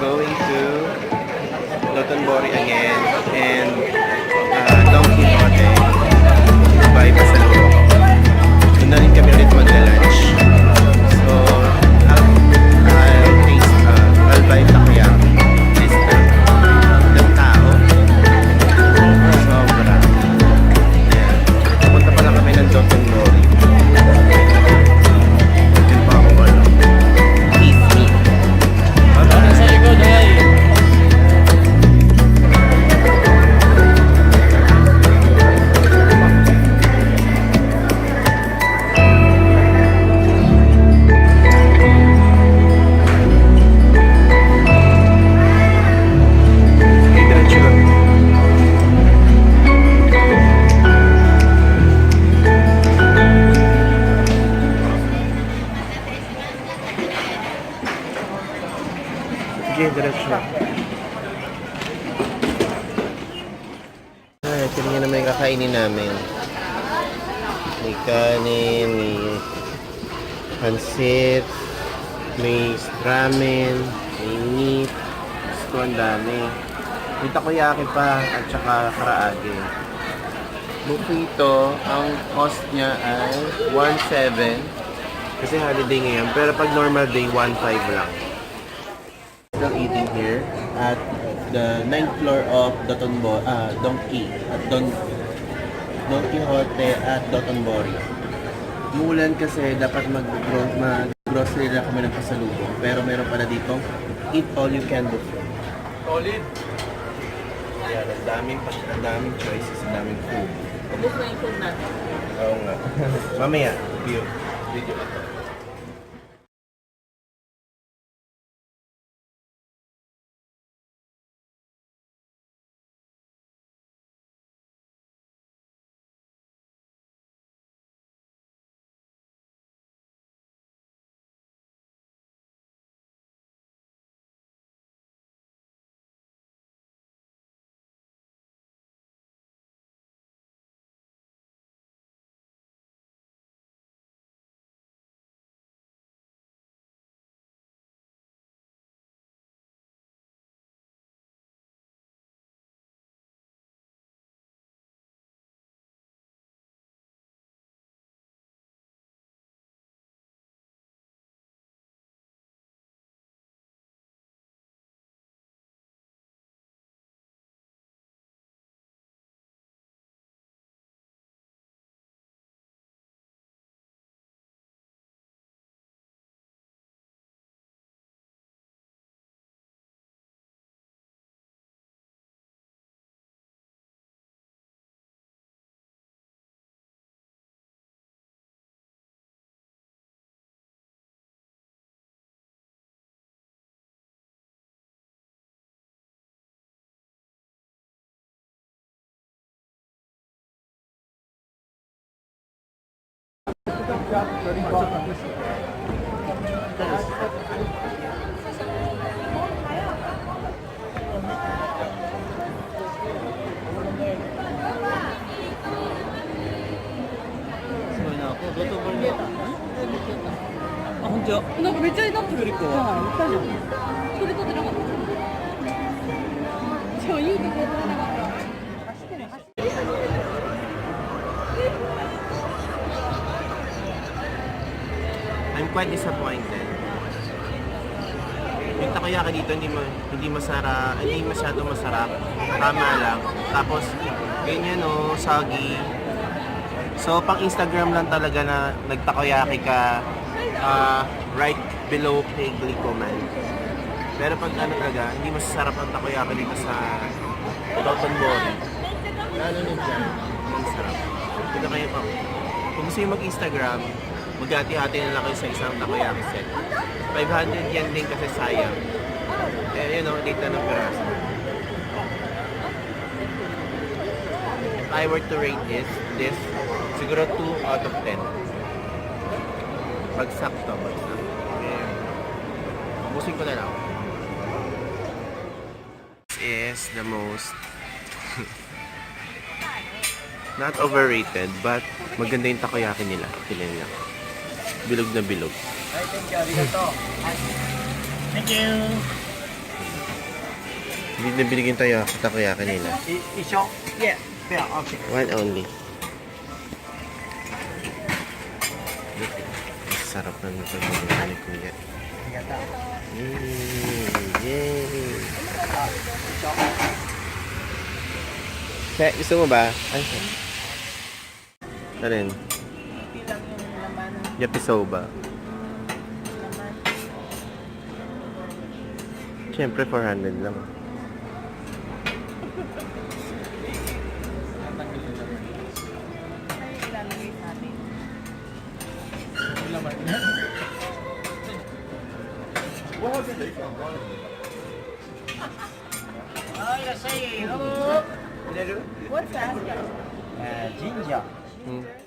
going to Dotonbori again and Don Quijote to buy pasalubong. Doon na rin kami ulit magla-lunch. So, I'll buy takoyaki this time. Ng tao. Sobra. Ayan. Pupunta pa lang kami ng Dotonbori. Yun pa ako wala. Eat me. Sa likod, ay! Sige, diretso. Ay, tingnan naman yung kakainin namin. May kanin, may pansit, may ramen, may meat. Gusto ang dami. May takoyaki pa at saka karaage. Buffet ito, ang cost niya ay 1.7 kasi holiday ngayon. Pero pag normal day, 1.5 lang. Still eating here at the 9th floor of Donki at Don Quijote at Dotonbori. Mulan kasi dapat mag-grocery na kami ng pasalubong. Pero meron pala dito, eat all you can buffet. Solid! Yan, ang daming choices, ang daming food. Ubus na yung food natin. Oo nga. Mamaya, video ito. I'm quite disappointed. Yung takoyaki dito hindi masyado masarap. Tama lang. Tapos ganyan soggy. So pang Instagram lang talaga na nagtakoyaki ka, right below kay comment. Pero pag talaga, hindi masarap ang takoyaki dito sa Dotonbori. Lalo na dyan, ang sarap. Punta kayo pa. Kung gusto yung mag-Instagram, maghati-hati na lang kayo sa isang takoyaki set. 500 yan din kasi sayang. Eh, dito na ng piraso. If I were to rate this, siguro 2 out of 10. Bagsak to, bagsak. Okay. Ubusin ko na lang. This is the most not overrated, but maganda yung takoyaki nila. Tingnan lang. Bilog na bilog. Thank you. Hindi na binigyan tayo takoyaki nila. Isyo? Yeah. Yeah, okay. One only. Sarap na nito ni Kuya. Yay! Kaya, gusto mo ba? Ay, ito rin. Yakisoba. Siyempre, 400 lang. What's that? Ginger. Hmm.